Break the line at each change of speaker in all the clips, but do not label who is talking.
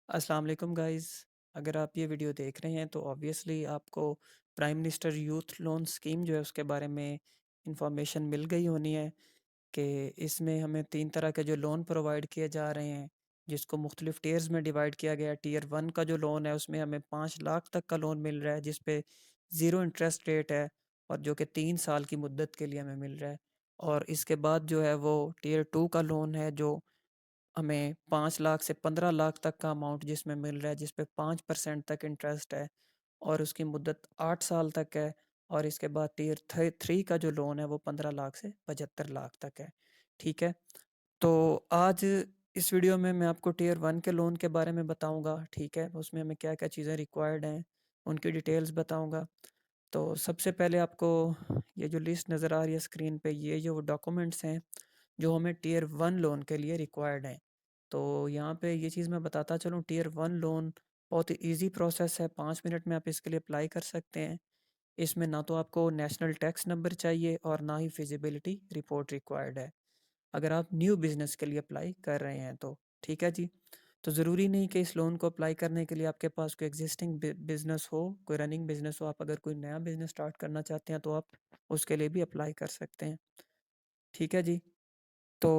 अस्सलाम वालेकुम गाइस। अगर आप ये वीडियो देख रहे हैं तो ऑब्वियसली आपको prime minister youth loan scheme जो है उसके बारे में इंफॉर्मेशन मिल गई होनी है कि इसमें हमें 3 तरह के जो लोन प्रोवाइड किए जा रहे हैं, जिसको मुख्तलिफ टियर्स में डिवाइड किया गया है। टियर 1 का जो लोन है उसमें हमें 5 लाख तक का लोन मिल रहा है, जिस पे ज़ीरो इंटरेस्ट रेट है और जो कि 3 साल की मुद्दत के लिए हमें मिल रहा है। और इसके बाद जो है वो टियर 2 का लोन है, जो हमें 5 लाख से 15 लाख तक का अमाउंट जिसमें मिल रहा है, जिस पे 5% तक इंटरेस्ट है और उसकी मुद्दत 8 साल तक है। और इसके बाद टियर 3 का जो लोन है वो 15 लाख से 75 लाख तक है। ठीक है, तो आज इस वीडियो में मैं आपको टियर 1 के लोन के बारे में बताऊंगा। ठीक है, उसमें हमें क्या क्या चीज़ें रिक्वायर्ड हैं उनकी डिटेल्स बताऊंगा। तो सबसे पहले आपको ये जो लिस्ट नज़र आ रही है स्क्रीन पे, ये जो डॉक्यूमेंट्स हैं जो हमें टियर 1 लोन के लिए रिक्वायर्ड हैं। तो यहाँ पे ये चीज़ मैं बताता चलूँ, टियर 1 लोन बहुत ही ईजी प्रोसेस है, 5 मिनट में आप इसके लिए अप्लाई कर सकते हैं। इसमें ना तो आपको नेशनल टैक्स नंबर चाहिए और ना ही फिजिबिलिटी रिपोर्ट रिक्वायर्ड है, अगर आप न्यू बिज़नेस के लिए अप्लाई कर रहे हैं तो। ठीक है जी। तो ज़रूरी नहीं कि इस लोन को अप्लाई करने के लिए आपके पास कोई एग्जिस्टिंग बिज़नेस हो, कोई रनिंग बिज़नेस हो। आप अगर कोई नया बिज़नेस स्टार्ट करना चाहते हैं तो आप उसके लिए भी अप्लाई कर सकते हैं। ठीक है जी। तो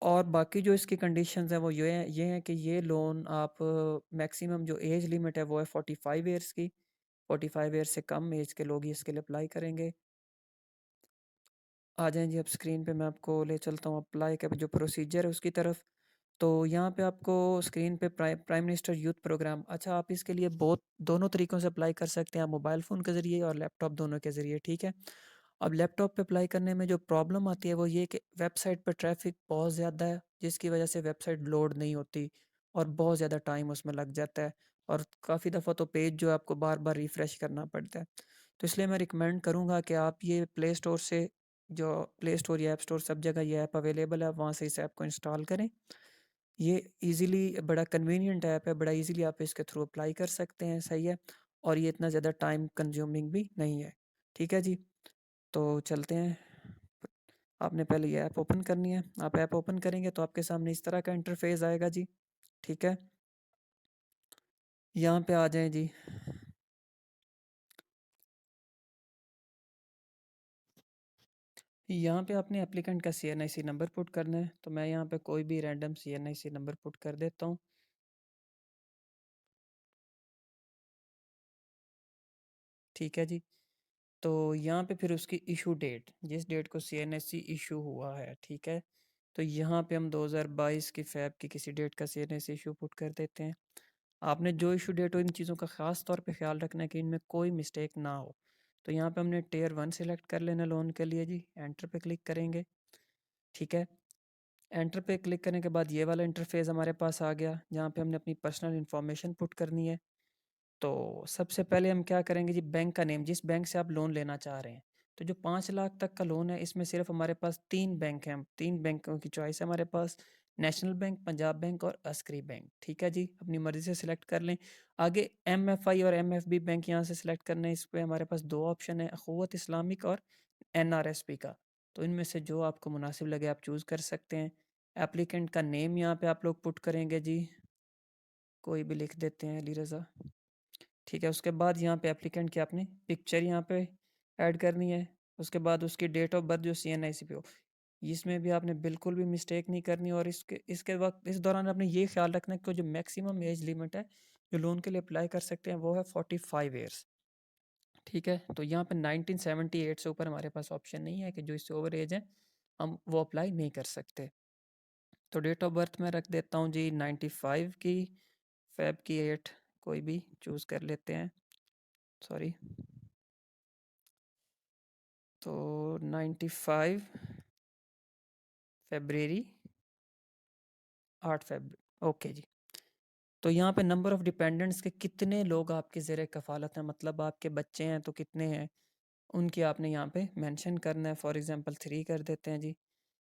और बाकी जो इसकी कंडीशंस हैं वो ये हैं कि ये लोन आप, मैक्सिमम जो एज लिमिट है वो है 45 ईयर्स की। 45 ईयर्स से कम एज के लोग ही इसके लिए अप्लाई करेंगे। आ जाएँ जी, अब स्क्रीन पे मैं आपको ले चलता हूँ अप्लाई का जो प्रोसीजर है उसकी तरफ। तो यहाँ पे आपको स्क्रीन पे प्राइम मिनिस्टर यूथ प्रोग्राम, अच्छा आप इसके लिए बहुत दोनों तरीक़ों से अप्लाई कर सकते हैं, आप मोबाइल फ़ोन के ज़रिए और लैपटॉप दोनों के ज़रिए। ठीक है। अब लैपटॉप पे अप्लाई करने में जो प्रॉब्लम आती है वो ये कि वेबसाइट पे ट्रैफ़िक बहुत ज़्यादा है, जिसकी वजह से वेबसाइट लोड नहीं होती और बहुत ज़्यादा टाइम उसमें लग जाता है और काफ़ी दफ़ा तो पेज जो है आपको बार-बार रिफ्रेश करना पड़ता है। तो इसलिए मैं रिकमेंड करूँगा कि आप ये प्ले स्टोर से, जो प्ले स्टोर या ऐप स्टोर सब जगह ये ऐप अवेलेबल है, वहाँ से इस ऐप को इंस्टॉल करें। ये ईज़िली बड़ा कन्वीनियंट ऐप है, बड़ा ईज़िली आप इसके थ्रू अप्लाई कर सकते हैं, सही है? और ये इतना ज़्यादा टाइम कंज्यूमिंग भी नहीं है। ठीक है जी, तो चलते हैं। आपने पहले ये ऐप ओपन करनी है। आप ऐप ओपन करेंगे तो आपके सामने इस तरह का इंटरफ़ेस आएगा जी। ठीक है? यहाँ पे आ जाएँ जी। यहाँ पे आपने एप्लीकेंट का सीएनआईसी नंबर पुट करना है, तो मैं यहाँ पे कोई भी रैंडम सीएनआईसी नंबर पुट कर देता हूँ। ठीक है जी। तो यहाँ पे फिर उसकी इशू डेट, जिस डेट को सीएनएससी इशू हुआ है, ठीक है? तो यहाँ पे हम 2022 की फ़ेब की किसी डेट का सीएनएससी इशू पुट कर देते हैं। आपने जो इशू डेट हो, इन चीज़ों का ख़ास तौर पे ख़्याल रखना है कि इनमें कोई मिस्टेक ना हो। तो यहाँ पे हमने टियर 1 सेलेक्ट कर लेना लोन के लिए जी, एंटर पे क्लिक करेंगे। ठीक है? एंटर पे क्लिक करने के बाद ये वाला इंटरफ़ेस हमारे पास आ गया, जहाँ पे हमने अपनी पर्सनल इन्फॉर्मेशन पुट करनी है। तो सबसे पहले हम क्या करेंगे जी, बैंक का नेम, जिस बैंक से आप लोन लेना चाह रहे हैं। तो जो 5 लाख तक का लोन है, इसमें सिर्फ हमारे पास 3 बैंक हैं, 3 बैंकों की चॉइस है हमारे पास, नेशनल बैंक, पंजाब बैंक और अस्करी बैंक। ठीक है जी, अपनी मर्ज़ी से सिलेक्ट कर लें। आगे एमएफआई और एमएफबी बैंक यहाँ से सिलेक्ट करना है। इस पे हमारे पास 2 ऑप्शन है, अख़ुवत इस्लामिक और एनआरएसपी का। तो इनमें से जो आपको मुनासिब लगे आप चूज़ कर सकते हैं। एप्लीकेंट का नेम यहाँ पे आप लोग पुट करेंगे जी, कोई भी लिख देते हैं, अली रज़ा। ठीक है, उसके बाद यहाँ पे एप्लीकेंट की आपने पिक्चर यहाँ पे ऐड करनी है। उसके बाद उसकी डेट ऑफ बर्थ जो सीएनआईसी पे हो, इसमें भी आपने बिल्कुल भी मिस्टेक नहीं करनी। और इसके वक्त इस दौरान आपने ये ख्याल रखना है कि जो मैक्सिमम एज लिमिट है जो लोन के लिए अप्लाई कर सकते हैं वो है 45 ईयर्स। ठीक है, तो यहाँ पे 1978 से ऊपर हमारे पास ऑप्शन नहीं है कि जो इससे ओवर एज है हम वो अप्लाई नहीं कर सकते। तो डेट ऑफ बर्थ में रख देता हूँ जी 95 की, फ़ेब की 8, कोई भी चूज़ कर लेते हैं, सॉरी। तो 95 फरवरी, 8 फ़ेब, ओके जी। तो यहाँ पे नंबर ऑफ़ डिपेंडेंट्स के कितने लोग आपके ज़ेर कफ़ालत हैं, मतलब आपके बच्चे हैं तो कितने हैं, उनकी आपने यहाँ पे मेंशन करना है। फॉर एग्ज़ाम्पल 3 कर देते हैं जी।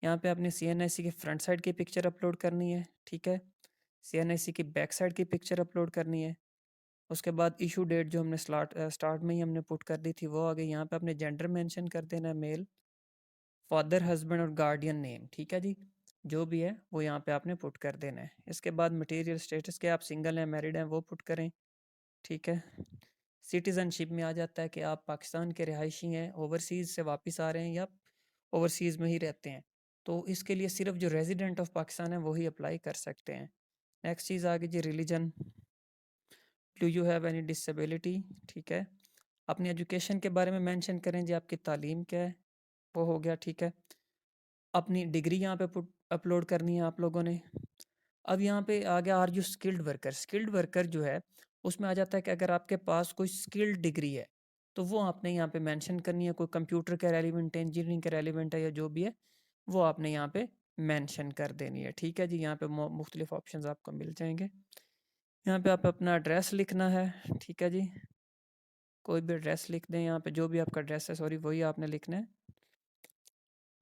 यहाँ पे आपने सीएनआईसी की फ्रंट साइड की पिक्चर अपलोड करनी है, ठीक है? सीएनआईसी की बैक साइड की पिक्चर अपलोड करनी है। उसके बाद इश्यू डेट जो हमने स्टार्ट में ही हमने पुट कर दी थी वो आ गई। यहाँ पे आपने जेंडर मेंशन कर देना है, मेल, फादर, हस्बैंड और गार्डियन नेम। ठीक है जी। जो भी है वो यहाँ पे आपने पुट कर देना है। इसके बाद मटेरियल स्टेटस के आप सिंगल हैं मैरिड हैं वो पुट करें, ठीक है। सिटीज़नशिप में आ जाता है कि आप पाकिस्तान के रिहायशी हैं, ओवरसीज़ से वापस आ रहे हैं या ओवरसीज़ में ही रहते हैं। तो इसके लिए सिर्फ जो रेजिडेंट ऑफ पाकिस्तान है वही अप्लाई कर सकते हैं। नेक्स्ट चीज़ आ गई जी religion, do you have any disability, ठीक है। अपनी एजुकेशन के बारे में मेंशन करें जी, आपकी तालीम क्या है, वो हो गया, ठीक है। अपनी डिग्री यहाँ पे पुट अपलोड करनी है आप लोगों ने। अब यहाँ पे आ गया are you skilled worker. Skilled worker जो है उसमें आ जाता है कि अगर आपके पास कोई स्किल्ड डिग्री है तो वो आपने यहाँ पे मेंशन करनी है। कोई कंप्यूटर के रेलिवेंट है, इंजीनियरिंग के रेलिवेंट है या जो भी है वो आपने यहाँ पे मेंशन कर देनी है, ठीक है जी। यहाँ पे मुख्तलिफ ऑप्शंस आपको मिल जाएंगे। यहाँ पे आप अपना एड्रेस लिखना है, ठीक है जी। कोई भी एड्रेस लिख दें, यहाँ पे जो भी आपका एड्रेस है सॉरी वही आपने लिखना है।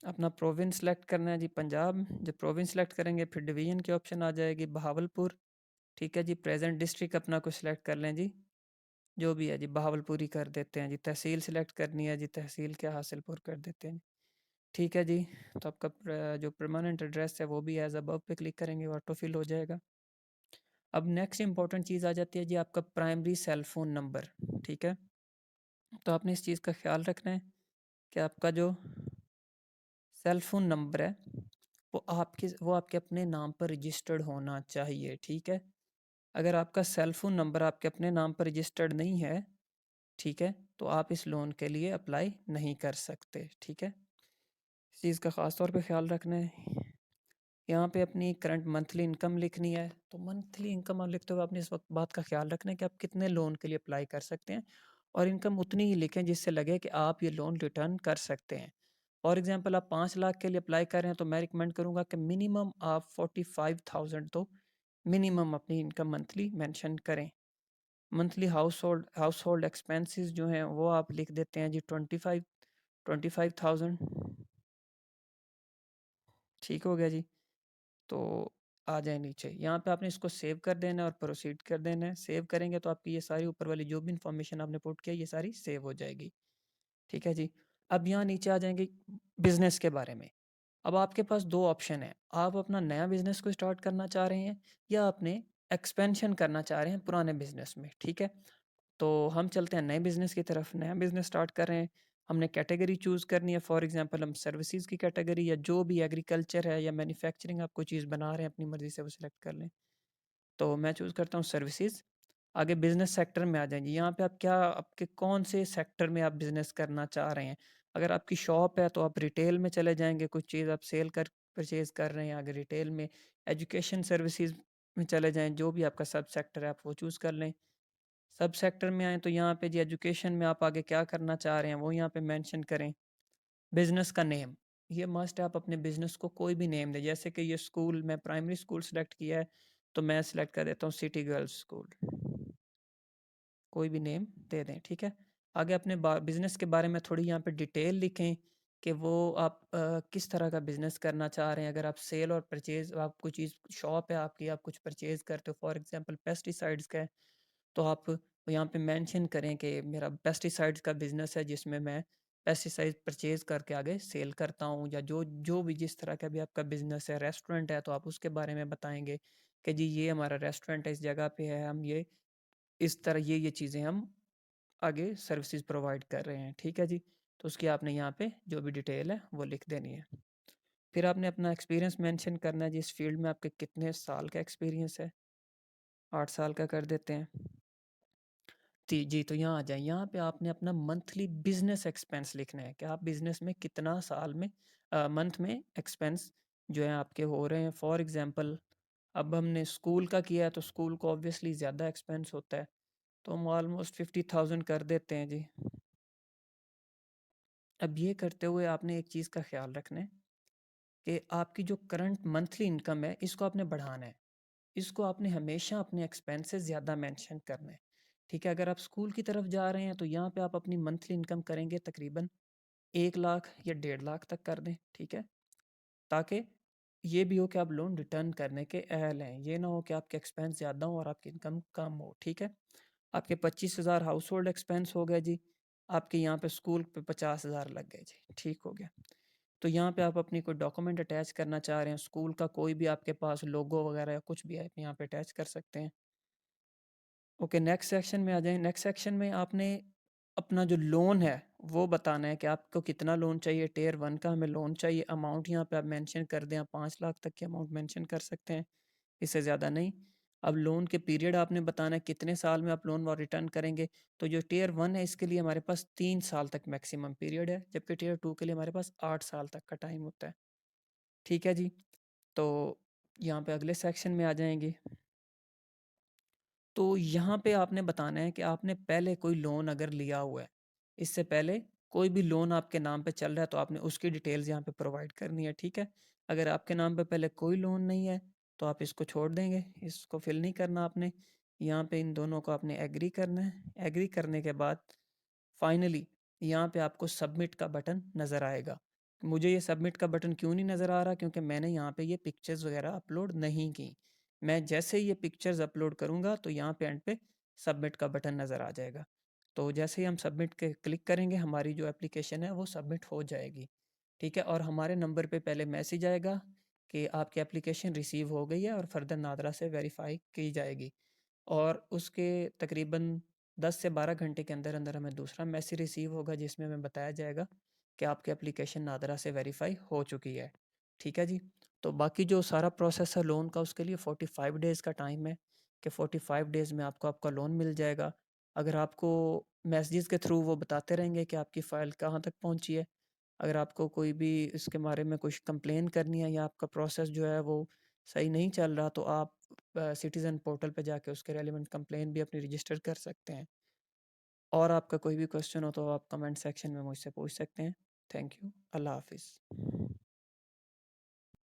अपना प्रोविंस सेलेक्ट करना है जी पंजाब। जब प्रोविंस सेलेक्ट करेंगे फिर डिवीज़न की ऑप्शन आ जाएगी बहावलपुर, ठीक है जी। प्रेजेंट डिस्ट्रिक्ट अपना कुछ सेलेक्ट कर लें जी, जो भी है जी बहावलपुर ही कर देते हैं जी। तहसील सेलेक्ट करनी है जी, तहसील क्या हासिलपुर कर देते हैं, ठीक है जी। तो आपका जो परमानेंट एड्रेस है वो भी एज अबव पे क्लिक करेंगे ऑटो फिल हो जाएगा। अब नेक्स्ट इंपॉर्टेंट चीज़ आ जाती है जी आपका प्राइमरी सेल फोन नंबर, ठीक है। तो आपने इस चीज़ का ख्याल रखना है कि आपका जो सेल फोन नंबर है वो आपके अपने नाम पर रजिस्टर्ड होना चाहिए, ठीक है। अगर आपका सेल फोन नंबर आपके अपने नाम पर रजिस्टर्ड नहीं है, ठीक है, तो आप इस लोन के लिए अप्लाई नहीं कर सकते, ठीक है। इस चीज़ का ख़ास तौर पे ख्याल रखना है। यहाँ पे अपनी करंट मंथली इनकम लिखनी है। तो मंथली इनकम आप लिखते हुए आपने इस वक्त बात का ख्याल रखना है कि आप कितने लोन के लिए अप्लाई कर सकते हैं, और इनकम उतनी ही लिखें जिससे लगे कि आप ये लोन रिटर्न कर सकते हैं। फॉर एग्जांपल आप 5 लाख के लिए अप्लाई कर रहे हैं तो मैं रिकमेंड करूंगा कि मिनिमम आप 45,000 तो मिनिमम अपनी इनकम मंथली मेंशन करें। मंथली हाउस होल्ड एक्सपेंसेस जो हैं वो आप लिख देते हैं जी 25,000, ठीक हो गया जी। तो आ जाए नीचे, यहाँ पे आपने इसको सेव कर देना है और प्रोसीड कर देना है। सेव करेंगे तो आपकी ये सारी ऊपर वाली जो भी इंफॉर्मेशन आपने पुट किया ये सारी सेव हो जाएगी, ठीक है जी। अब यहाँ नीचे आ जाएंगे बिजनेस के बारे में। अब आपके पास दो ऑप्शन है, आप अपना नया बिजनेस को स्टार्ट करना चाह रहे हैं या अपने एक्सपेंशन करना चाह रहे हैं पुराने बिजनेस में, ठीक है। तो हम चलते हैं नए बिज़नेस की तरफ। नया बिज़नेस स्टार्ट कर रहे हैं, हमने कैटेगरी चूज़ करनी है। फॉर एग्जांपल हम सर्विसेज की कैटेगरी या जो भी एग्रीकल्चर है या मैन्युफैक्चरिंग आप कोई चीज़ बना रहे हैं अपनी मर्ज़ी से वो सिलेक्ट कर लें। तो मैं चूज़ करता हूँ सर्विसेज। आगे बिज़नेस सेक्टर में आ जाएंगे, यहाँ पे आप क्या आपके कौन से सेक्टर में आप बिज़नेस करना चाह रहे हैं। अगर आपकी शॉप है तो आप रिटेल में चले जाएंगे, कुछ चीज़ आप सेल कर परचेज़ कर रहे हैं आगे रिटेल में। एजुकेशन सर्विसेज में चले जाएँ, जो भी आपका सब सेक्टर है आप वो चूज़ कर लें। सब सेक्टर में आए तो यहाँ पे जी एजुकेशन में आप आगे क्या करना चाह रहे हैं वो यहाँ पे मेंशन करें। बिजनेस का नेम, ये मस्ट है, आप अपने बिजनेस को कोई भी नेम दें। जैसे कि ये स्कूल, मैं प्राइमरी स्कूल सेलेक्ट किया है तो मैं सेलेक्ट कर देता हूँ सिटी गर्ल्स स्कूल। कोई भी नेम दे दें, ठीक है। आगे अपने बिजनेस के बारे में थोड़ी यहाँ पे डिटेल लिखें कि वो आप किस तरह का बिजनेस करना चाह रहे हैं। अगर आप सेल और परचेज, आप कोई चीज़ शॉप है आपकी, आप कुछ परचेज करते हो, फॉर एग्जांपल पेस्टिसाइड्स का है, तो आप यहाँ पे मेंशन करें कि मेरा पेस्टिसाइड्स का बिज़नेस है जिसमें मैं पेस्टिसाइड परचेज़ करके आगे सेल करता हूँ, या जो जो भी जिस तरह का भी आपका बिज़नेस है। रेस्टोरेंट है तो आप उसके बारे में बताएंगे कि जी ये हमारा रेस्टोरेंट है, इस जगह पे है, हम ये इस तरह ये चीज़ें हम आगे सर्विसेज प्रोवाइड कर रहे हैं, ठीक है जी। तो उसकी आपने यहाँ पे जो भी डिटेल है वो लिख देनी है। फिर आपने अपना एक्सपीरियंस मेंशन करना है जी, इस फील्ड में आपके कितने साल का एक्सपीरियंस है। 8 साल का कर देते हैं जी। तो यहाँ आ जाए, यहाँ पे आपने अपना मंथली बिजनेस एक्सपेंस लिखना है कि आप बिजनेस में कितना साल में मंथ में एक्सपेंस जो है आपके हो रहे हैं। फॉर एग्जांपल अब हमने स्कूल का किया है तो स्कूल को ऑब्वियसली ज़्यादा एक्सपेंस होता है, तो हम ऑलमोस्ट 50,000 कर देते हैं जी। अब ये करते हुए आपने एक चीज़ का ख्याल रखना है कि आपकी जो करंट मंथली इनकम है इसको आपने बढ़ाना है। इसको आपने हमेशा अपने एक्सपेंसेस ज़्यादा मेंशन करना है, ठीक है। अगर आप स्कूल की तरफ जा रहे हैं तो यहाँ पे आप अपनी मंथली इनकम करेंगे तकरीबन 1 लाख या 1.5 लाख तक कर दें, ठीक है। ताकि ये भी हो कि आप लोन रिटर्न करने के अहल हैं, ये ना हो कि आपके एक्सपेंस ज़्यादा हो और आपकी इनकम कम हो, ठीक है। आपके 25,000 हाउस होल्ड एक्सपेंस हो गए जी। आपके यहाँ पे स्कूल पे 50,000 लग गए जी, ठीक हो गया। तो यहाँ पे आप अपनी कोई डॉक्यूमेंट अटैच करना चाह रहे हैं, स्कूल का कोई भी आपके पास लोगो वगैरह या कुछ भी है, आप यहाँ पे अटैच कर सकते हैं। ओके, नेक्स्ट सेक्शन में आ जाएँ। नेक्स्ट सेक्शन में आपने अपना जो लोन है वो बताना है कि आपको कितना लोन चाहिए। टियर 1 का हमें लोन चाहिए। अमाउंट यहाँ पे आप मेंशन कर दें, आप 5 लाख तक की अमाउंट मेंशन कर सकते हैं, इससे ज़्यादा नहीं। अब लोन के पीरियड आपने बताना है कितने साल में आप लोन वो रिटर्न करेंगे। तो जो टियर 1 है इसके लिए हमारे पास 3 साल तक मैक्सिमम पीरियड है, जबकि टियर 2 के लिए हमारे पास 8 साल तक का टाइम होता है। ठीक है जी। तो यहाँ पे अगले सेक्शन में आ जाएँगे। तो यहाँ पे आपने बताना है कि आपने पहले कोई लोन अगर लिया हुआ है, इससे पहले कोई भी लोन आपके नाम पे चल रहा है तो आपने उसकी डिटेल्स यहाँ पे प्रोवाइड करनी है, ठीक है? अगर आपके नाम पे पहले कोई लोन नहीं है तो आप इसको छोड़ देंगे, इसको फिल नहीं करना आपने। यहाँ पे इन दोनों को आपने एग्री करना है। एग्री करने के बाद फाइनली यहाँ पे आपको सबमिट का बटन नज़र आएगा। मुझे ये सबमिट का बटन क्यों नहीं नज़र आ रहा, क्योंकि मैंने यहाँ पे ये पिक्चर्स वगैरह अपलोड नहीं की। मैं जैसे ही ये पिक्चर्स अपलोड करूँगा तो यहाँ पे एंड पे सबमिट का बटन नज़र आ जाएगा। तो जैसे ही हम सबमिट के क्लिक करेंगे हमारी जो एप्लीकेशन है वो सबमिट हो जाएगी। ठीक है, और हमारे नंबर पे पहले मैसेज आएगा कि आपकी एप्लीकेशन रिसीव हो गई है और फर्दर नादरा से वेरीफाई की जाएगी। और उसके तकरीबन 10 से 12 घंटे के अंदर अंदर हमें दूसरा मैसेज रिसीव होगा जिसमें हमें बताया जाएगा कि आपकी एप्लीकेशन नादरा से वेरीफाई हो चुकी है। ठीक है जी। तो बाकी जो सारा प्रोसेस है लोन का उसके लिए 45 डेज़ का टाइम है कि 45 डेज़ में आपको आपका लोन मिल जाएगा। अगर आपको मैसेजेस के थ्रू वो बताते रहेंगे कि आपकी फ़ाइल कहाँ तक पहुँची है। अगर आपको कोई भी इसके बारे में कुछ कंप्लेन करनी है या आपका प्रोसेस जो है वो सही नहीं चल रहा तो आप सिटीज़न पोर्टल पे जाके उसके रेलिवेंट कंप्लेन भी अपनी रजिस्टर कर सकते हैं। और आपका कोई भी क्वेश्चन हो तो आप कमेंट सेक्शन में मुझसे पूछ सकते हैं। Thank you. अल्लाह हाफ़िज़।